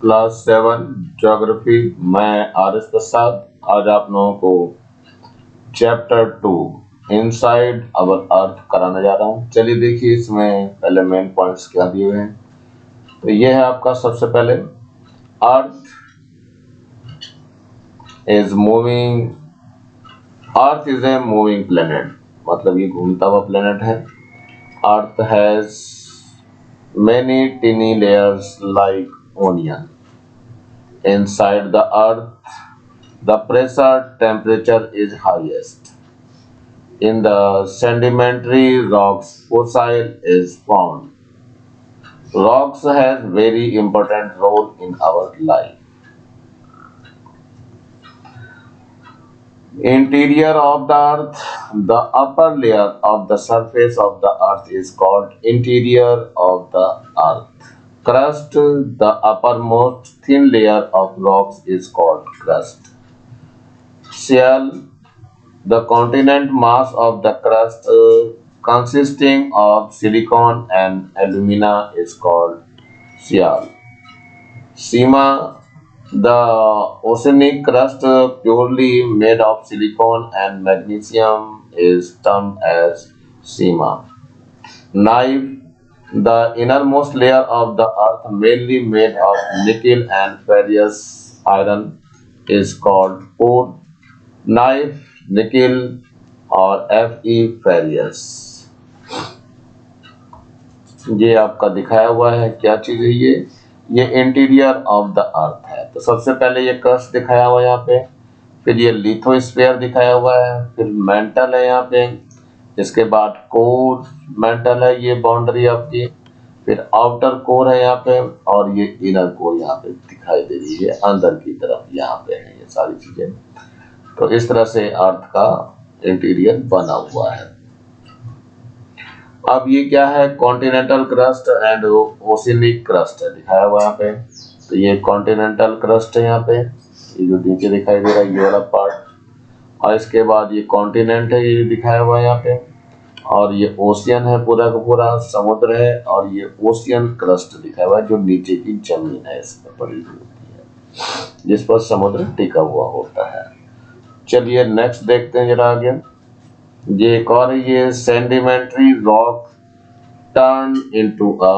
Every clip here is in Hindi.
Class 7 geography. मैं आर एस प्रसाद आज आप लोगों को चैप्टर 2 इनसाइड अवर अर्थ कराने जा रहा हूँ। चलिए देखिए इसमें पहले मेन पॉइंट्स क्या दिए हुए हैं। तो ये है आपका सबसे पहले earth is moving. Earth is a moving planet, मतलब ये घूमता हुआ प्लेनेट है। Earth has many tiny layers like onion. Inside the earth, the pressure temperature is highest. In the sedimentary rocks, fossil is found. Rocks has very important role in our life. Interior of the earth, the upper layer of the surface of the earth is called interior of the earth. Crust, the uppermost thin layer of rocks is called crust. Shell, the continent mass of the crust consisting of silicon and alumina is called shell. Sima, the oceanic crust purely made of silicon and magnesium is termed as sima. Knife, the innermost layer of the earth mainly made of nickel and ferrous iron is called core. Knife, nickel और Fe ferrous। ये आपका दिखाया हुआ है, क्या चीज है ये इंटीरियर ऑफ द अर्थ है। तो सबसे पहले ये क्रस्ट दिखाया हुआ है यहाँ पे, फिर ये लिथोस्फीयर दिखाया हुआ है, फिर मेंटल है यहाँ पे, इसके बाद कोर मेंटल है, ये बाउंड्री आपकी, फिर आउटर कोर है यहाँ पे, और ये इनर कोर यहाँ पे दिखाई दे रही है अंदर की तरफ, यहाँ पे है ये सारी चीजें। तो इस तरह से अर्थ का इंटीरियर बना हुआ है। अब ये क्या है, continental crust and oceanic crust है दिखाया हुआ यहाँ पे। तो ये कॉन्टिनेंटल क्रस्ट है यहाँ पे, ये जो नीचे दिखाई दे रहा है ये वाला पार्ट, और इसके बाद ये कॉन्टिनेंट है, ये दिखाया हुआ है यहाँ पे, और ये ओशियन है, पूरा का पूरा समुद्र है, और ये ओशियन क्रस्ट दिखाया हुआ है जो नीचे की जमीन है इसमें पड़ी हुई होती है, जिस पर समुद्र टिका हुआ होता है। चलिए नेक्स्ट देखते हैं जरा आगे। ये एक और ये sedimentary rock turn into a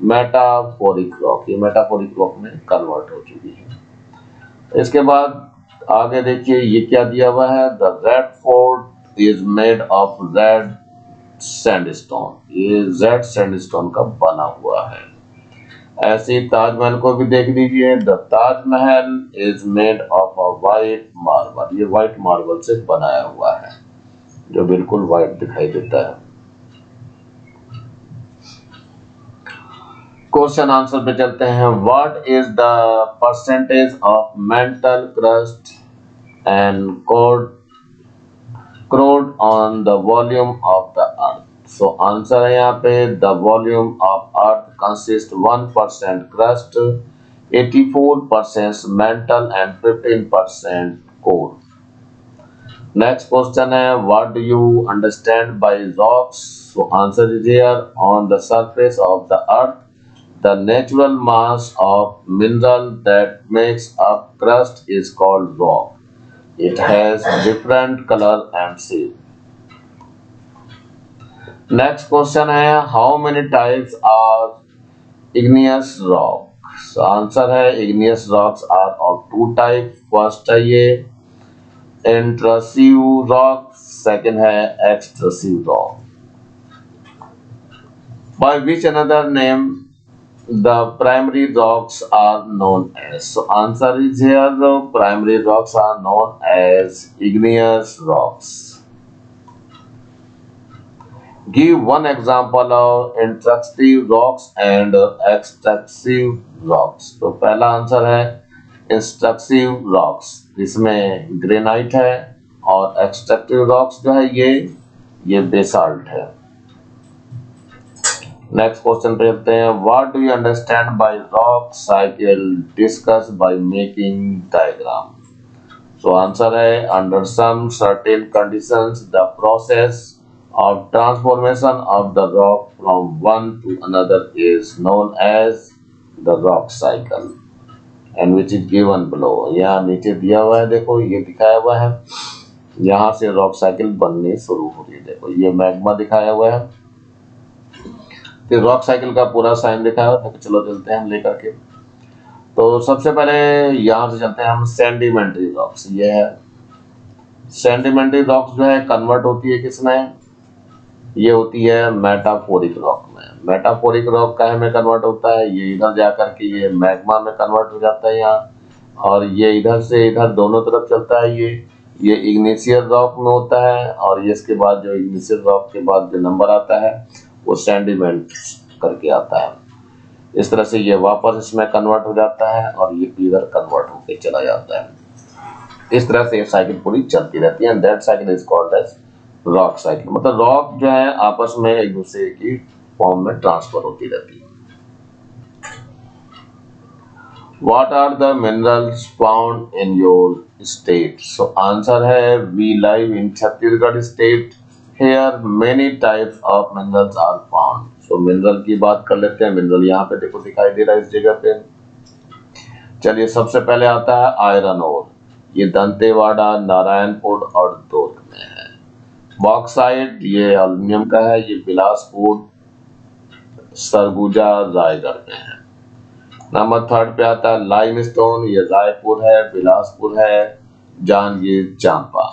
metaphoric rock, ये मेटाफोरिक रॉक में कन्वर्ट हो चुकी है। इसके बाद आगे देखिए ये क्या दिया हुआ है, the red fort is made of red sandstone, ये रेड सैंडस्टोन का बना हुआ है। ऐसे ही ताजमहल को भी देख लीजिए, the Taj Mahal is made of a white marble, ये वाइट मार्बल से बनाया हुआ है जो बिल्कुल वाइट दिखाई देता है। क्वेश्चन आंसर पे चलते हैं। What is the percentage of mantle crust and core on the volume of the earth? So answer है यहाँ पे, the volume of earth consist 1% crust, 84% mantle and 15% core. Next question है, what do you understand by rocks? So answer is here, on the surface of the earth the natural mass of mineral that makes up crust is called rock. It has different color and shape. Next question है, how many types are igneous rock? So answer है, igneous rocks are of 2 types. First है ये intrusive rock, second है extrusive rock. By which another name the primary rocks are known as? So answer is here, the primary rocks are known as igneous rocks. Give one example of intrusive rocks and extrusive rocks. तो पहला आंसर है intrusive rocks, इसमें ग्रेनाइट है, और extrusive rocks जो है ये बेसाल्ट है। नेक्स्ट क्वेश्चन पे चलते हैं। What do you understand by rock cycle? Discuss by making diagram. So answer है, under some certain conditions the process of transformation of the rock from one to another is known as the rock cycle. And which is given below. यहाँ नीचे दिया हुआ है, देखो ये दिखाया हुआ है, यहाँ से रॉक साइकिल बननी शुरू हो रही है। देखो ये मैग्मा दिखाया हुआ है, फिर रॉक साइकिल का पूरा साइन दिखाया हुआ है। तो चलो चलते हैं हम लेकर के। तो सबसे पहले यहाँ से चलते हैं हम सेडिमेंट्री रॉक्स। ये है सेडिमेंट्री रॉक्स, जो है कन्वर्ट होती है किसमें, ये होती है मेटाफोरिक रॉक में। मेटाफोरिक रॉक काहे में कन्वर्ट होता है, ये इधर जाकर के ये मैग्मा में कन्वर्ट हो जाता है यहाँ, और ये इधर से इधर दोनों तरफ चलता है। ये इग्निशियल रॉक में होता है, और ये इसके बाद जो इग्निशियल रॉक के बाद जो नंबर आता है वो सेडिमेंट करके आता है। इस तरह से ये वापस इसमें कन्वर्ट हो जाता है और ये इधर कन्वर्ट होकर चला जाता है। इस तरह से ये साइकिल पूरी चलती रहती है, and that cycle is called as rock cycle. मतलब रॉक जो है आपस में एक दूसरे की फॉर्म में ट्रांसफर होती रहती है। What are the minerals found in your state? So answer है we live in Chhattisgarh state. Here many types of minerals are found. So mineral की बात कर लेते हैं। मिनरल यहाँ पे देखो दिखाई दे रहा है इस जगह पे। चलिए सबसे पहले आता है आयरन ओर। ये दंतेवाड़ा, नारायणपुर और दुर्ग में है। बॉक्साइट ये एल्यूमिनियम का है, ये बिलासपुर, सरगुजा, रायगढ़ में है। नंबर थर्ड पे आता है लाइमस्टोन, ये रायपुर है, बिलासपुर है, जांजगीर चांपा।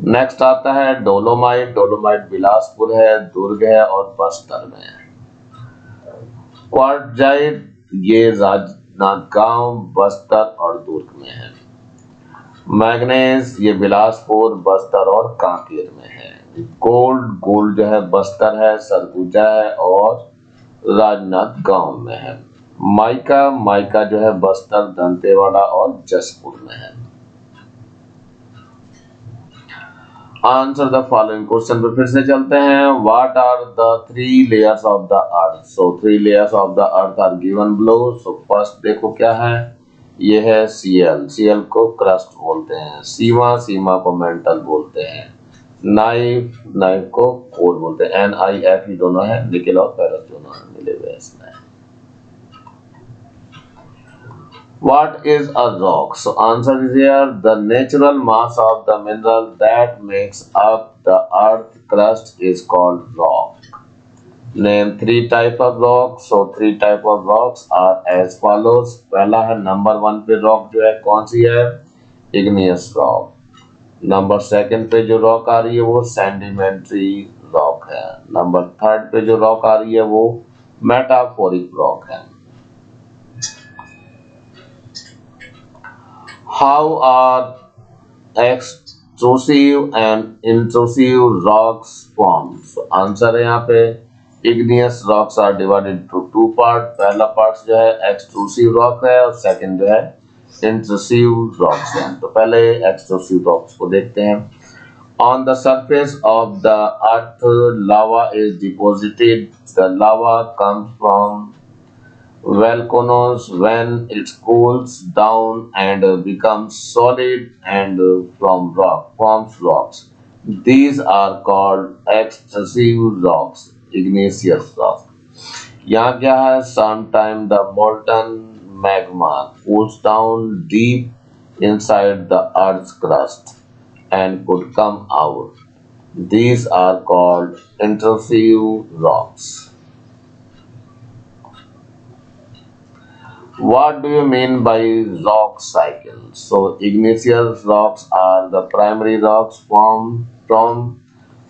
नेक्स्ट आता है डोलोमाइट। डोलोमाइट बिलासपुर है, दुर्ग है और बस्तर में है। क्वार्टजाइट ये राजनांदगांव, बस्तर और दुर्ग में है। मैग्नीज ये बिलासपुर, बस्तर और कांकेर में है। गोल्ड जो है बस्तर है, सरगुजा है और राजनांदगांव में है। माइका जो है बस्तर, दंतेवाड़ा और जसपुर में है। आंसर द फॉलोइंग क्वेश्चन पे फिर से चलते हैं। What are the 3 layers of the earth? So 3 layers of the earth are given below. So first देखो क्या है, ये है सीएल को क्रस्ट बोलते हैं, सीमा को मेंटल बोलते हैं, नाइफ को कोर बोलते हैं। NiF ही दोनों है, निकल और फेरस दोनों मिले हुए इसमें। What is a rock? So answer is here, the natural mass of the mineral that makes up the earth crust is called rock. Name 3 type of rocks. So 3 type of rocks are as follows. पहला है नंबर 1 पे रॉक जो है कौन सी है, इग्नियस रॉक। नंबर 2 पे जो रॉक आ रही है वो सेडिमेंट्री रॉक है। नंबर 3 पे जो रॉक आ रही है वो मेटाफोरिक रॉक है। How are extrusive and intrusive rocks formed? So answer है यहाँ पे, igneous rocks are divided into 2 parts. पहला पार्ट जो है extrusive rock है और सेकंड जो है intrusive rocks है। तो पहले extrusive rocks को देखते हैं। On the surface of the earth, lava is deposited. The lava comes from volcanoes. When it cools down and becomes solid and forms rocks. These are called extrusive rocks, igneous rocks. यहाँ क्या है, sometime the molten magma cools down deep inside the earth's crust and could come out. These are called intrusive rocks. What do you mean by rock cycle? So igneous rocks are the primary rocks formed from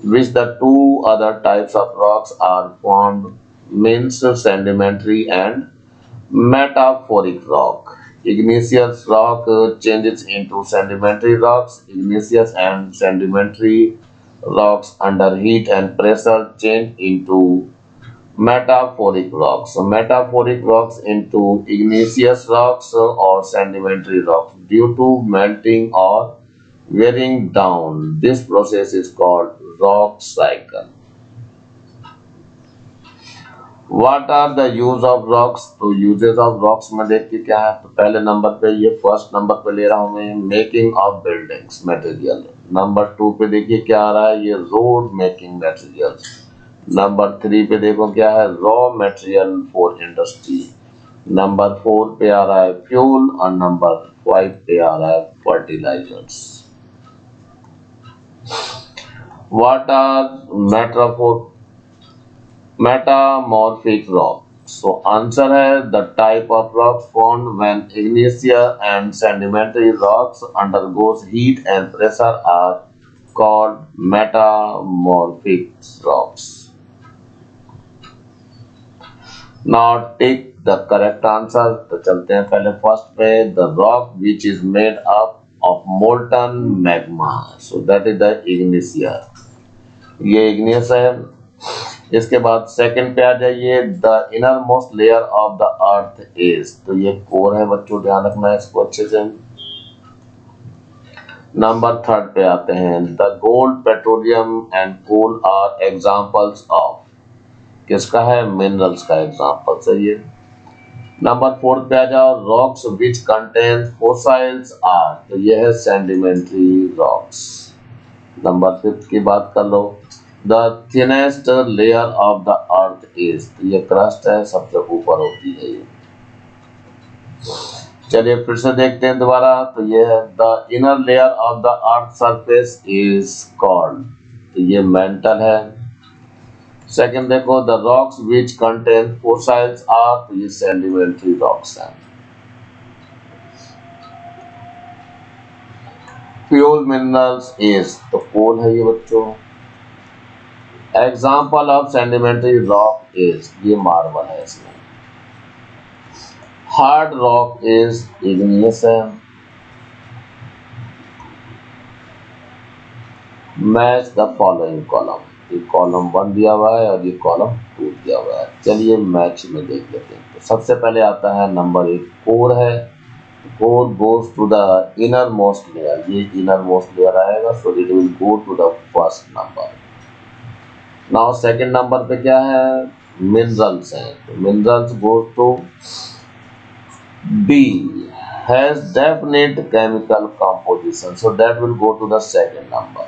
which the 2 other types of rocks are formed, means sedimentary and metamorphic rock. Igneous rock changes into sedimentary rocks. Igneous and sedimentary rocks under heat and pressure change into metamorphic rocks. So metamorphic rocks into igneous rocks or sedimentary rocks due to melting or wearing down. This process is called rock cycle. What are the use of rocks? तो uses of rocks में देखिए क्या है। तो पहले नंबर पे ये फर्स्ट नंबर पे ले रहा हूँ मैं, making of buildings material. Number 2 पे देखिए क्या आ रहा है, ये रोड मेकिंग मटेरियल्स। नंबर 3 पे देखो क्या है, raw material for industry. Number 4 पे आ रहा है फ्यूल और नंबर 5 पे आ रहा है fertilisers. What are metamorphic rock? So answer है the type of rock formed when igneous and sedimentary rocks undergoes heat and pressure are called metamorphic rocks. Now take the correct answer. तो चलते हैं पहले फर्स्ट पे, the rock which is made up of molten magma. So that is the igneous. ये igneous है। इसके बाद सेकंड पे आ जाइए, the innermost layer of the earth is, तो ये कोर है बच्चों, ध्यान रखना है इसको अच्छे से। नंबर थर्ड पे आते हैं, the gold, petroleum and coal are examples of, किसका है? मिनरल्स का एग्जांपल सही है। नंबर फोर्थ पे आ जाओ, rocks which contain fossils are, तो ये है सेडिमेंट्री रॉक्स। नंबर फिफ्थ की बात कर लो, the thinnest layer of the earth is, तो ये क्रस्ट है, सबसे ऊपर होती है ये। चलिए फिर से देखते हैं दोबारा, तो ये है the inner layer of the earth surface is called, तो ये मेंटल है। सेकंड देखो, the rocks which contain fossils are, तो ये सेडिमेंट्री रॉक्स हैं। फ्यूल मिनरल्स इज, तो कोल है ये बच्चों। Example of sedimentary rock is, ये मार्बल है इसमें। हार्ड रॉक इज इग्नियस है। मैच द फॉलोइंग कॉलम, ये कॉलम 1 दिया हुआ है और ये कॉलम 2 दिया हुआ है। चलिए मैच में देख लेते हैं। तो सबसे पहले आता है नंबर 1 कोर है, core goes to the innermost layer, ये इनर मोस्ट लेयर आएगा, so it will go to the first number. Now second number पे क्या है? मिनरल्स हैं, तो minerals goes to D, has definite chemical composition, so that will go to the second number.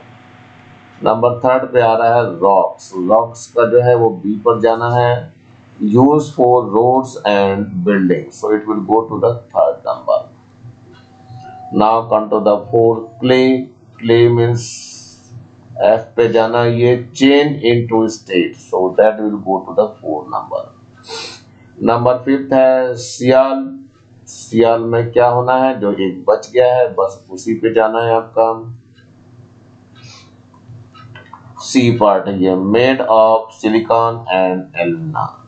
Number third पे आ रहा है रॉक्स, रॉक्स का जो है वो बी पर जाना है, use for roads and building, so it will go to the third number. Now come to the fourth, clay, clay means F पे जाना, ये change into state, so that will go to the fourth number. Number fifth है सियाल, सियाल में क्या होना है? जो एक बच गया है बस उसी पे जाना है आपका। सी पार्ट है ये, made of silicon and alumina.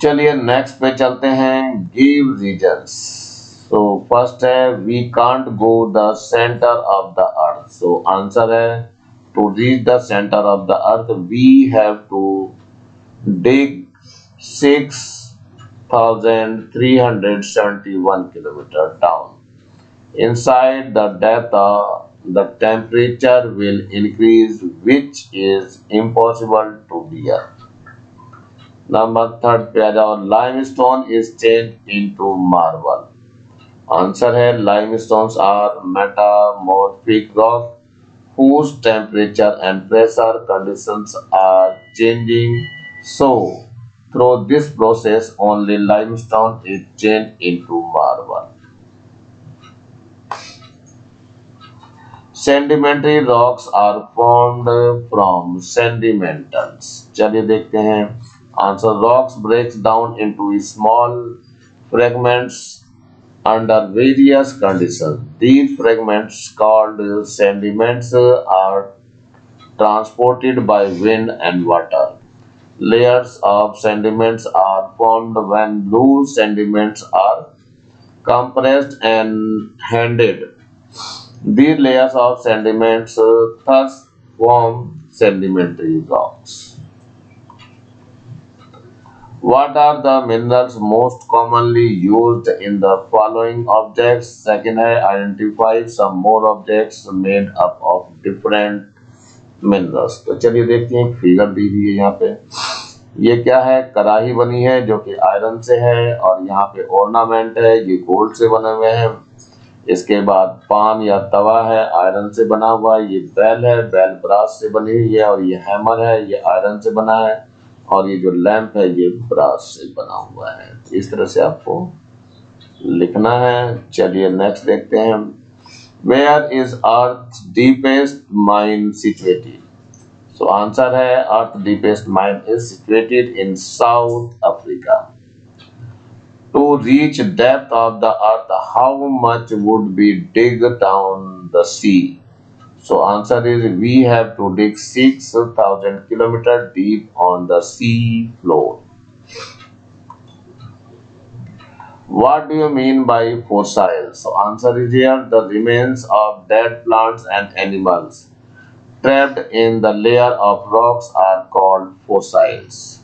चलिए नेक्स्ट पे चलते हैं, गिव रीजंस। सो फर्स्ट है, we can't go the centre of the earth, so answer है to reach the centre of the earth we have to dig 6,371 kilometer down. Inside the depth, the temperature will increase, which is impossible to bear. Number third पे आ जाओ, limestone is changed into marble. Answer है limestones are metamorphic rock whose temperature and pressure conditions are changing. So, through this process, only limestone is changed into marble. Sedimentary rocks are formed from sedimentals. चलिए देखते हैं answer. Rocks breaks down into small fragments under various conditions. These fragments, called sediments, are transported by wind and water. Layers of sediments are formed when loose sediments are compressed and handed. These layers of sediments thus form sedimentary rocks. What are the minerals most commonly used in the following objects? Second है, identify some more objects made up of different minerals. तो चलिए देखते हैं, फिगर दी हुई है यहाँ पे। ये क्या है? कढ़ाई बनी है जो कि आयरन से है, और यहाँ पे ऑर्नामेंट है, ये गोल्ड से बने हुए हैं। इसके बाद पान या तवा है, आयरन से बना हुआ है। ये बेल है, बेल ब्रास से बनी हुई है। और ये हैमर है, ये आयरन से बना है। और ये जो लैंप है ये ब्रास से बना हुआ है। इस तरह से आपको लिखना है। चलिए नेक्स्ट देखते हैं। Where is earth deepest mine situated? So answer है earth deepest mine is situated in South Africa. To reach depth of the earth, how much would we dig down the sea? So answer is we have to dig 6,000 kilometers deep on the sea floor. What do you mean by fossils? So answer is here the remains of dead plants and animals trapped in the layer of rocks are called fossils.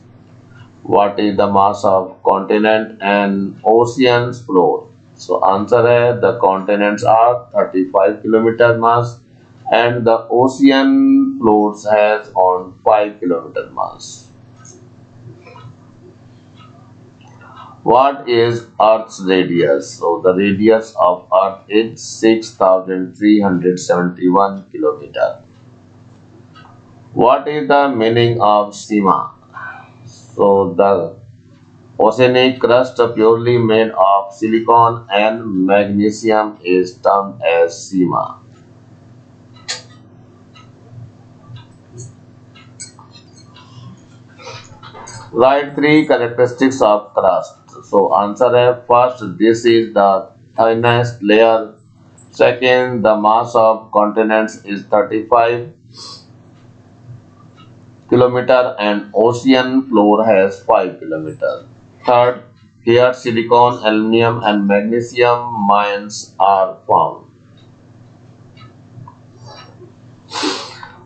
What is the mass of continent and oceans floor? So answer है the continents are 35 kilometer mass and the ocean floors has on 5 kilometer mass. What is Earth's radius? So the radius of Earth is 6,371 kilometer. What is the meaning of Sima? So the oceanic crust purely made of silicon and magnesium is termed as Sima. Write three characteristics of crust. So answer है first this is the thinnest layer. Second the mass of continents is 35 kilometer and ocean floor has 5 kilometer. Third, here silicon, aluminum and magnesium mines are found.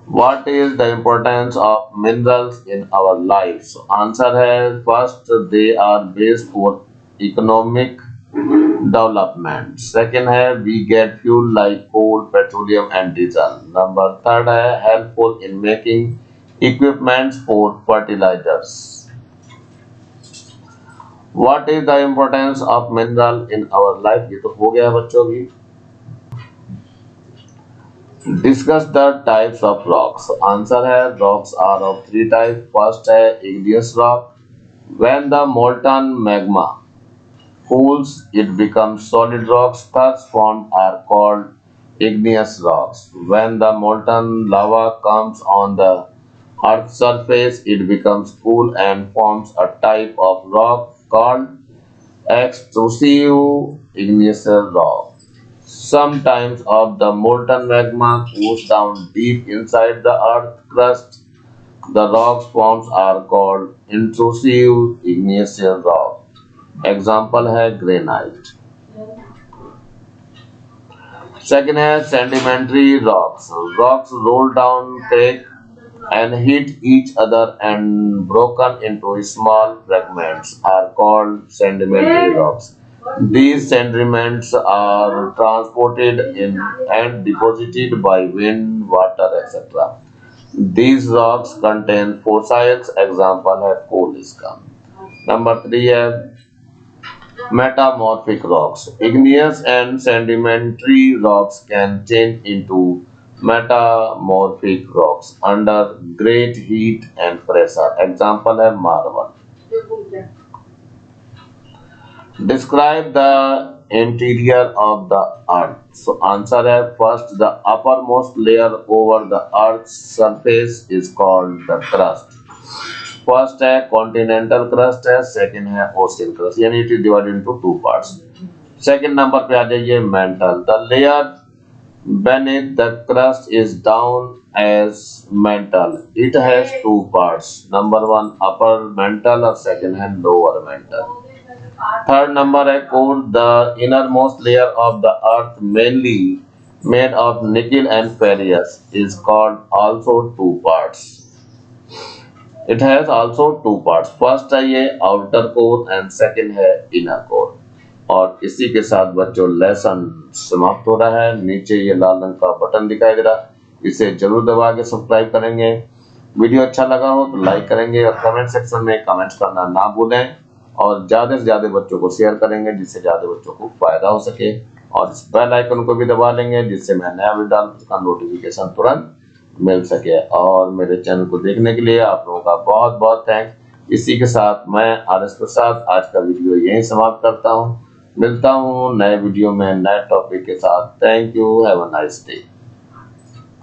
What is the importance of minerals in our lives? So answer है first they are based for economic development. Second है we get fuel like coal, petroleum and diesel. Number third है helpful in making equipments for fertilizers. What is the importance of mineral in our life? ये तो हो गया बच्चों भी। Discuss the types of rocks. Answer है rocks are of three types. First है igneous rock. When the molten magma cools, it becomes solid rocks. Thus formed are called igneous rocks. When the molten lava comes on the Earth's surface, it becomes cool and forms a type of rock called extrusive igneous rock. Sometimes of the molten magma cools down deep inside the earth crust. The rocks forms are called intrusive igneous rock. Example है granite. Second है sedimentary rocks. Rocks roll down, crack and hit each other and broken into small fragments are called sedimentary rocks. These sediments are transported in and deposited by wind, water, etc. These rocks contain fossils. Example है coal इसका. Number 3 है metamorphic rocks. Igneous and sedimentary rocks can change into metamorphic rocks under great heat and pressure. Example है marble. Describe the interior of the earth. So answer है first the uppermost layer over the earth's surface is called the crust. First है continental crust है, second है ocean crust. यानी it is divided into two parts. Second number पे आ जाइए mantle. The layer beneath the crust is down as mantle. It has two parts. Number one upper mantle और second है lower mantle. Third number है core. The innermost layer of the earth mainly made of nickel and ferrous is called also two parts. It has also two parts. First है ये outer core and second है inner core. और इसी के साथ बच्चों लेसन समाप्त हो रहा है। नीचे ये लाल रंग का बटन दिखाई दे रहा है, इसे जरूर दबा के सब्सक्राइब करेंगे। वीडियो अच्छा लगा हो तो लाइक करेंगे और कमेंट सेक्शन में कमेंट्स करना ना भूलें और ज्यादा से ज्यादा बच्चों को शेयर करेंगे जिससे ज्यादा बच्चों को फायदा हो सके। और इस बेल आइकन को भी दबा लेंगे जिससे मैं नया वीडियो डालूं उसका नोटिफिकेशन तुरंत मिल सके। और मेरे चैनल को देखने के लिए आप लोगों का बहुत बहुत थैंक्स। इसी के साथ मैं आर एस प्रसाद आज का वीडियो यहीं समाप्त करता हूँ। मिलता हूँ नए वीडियो में नए टॉपिक के साथ। Thank you, have a nice day.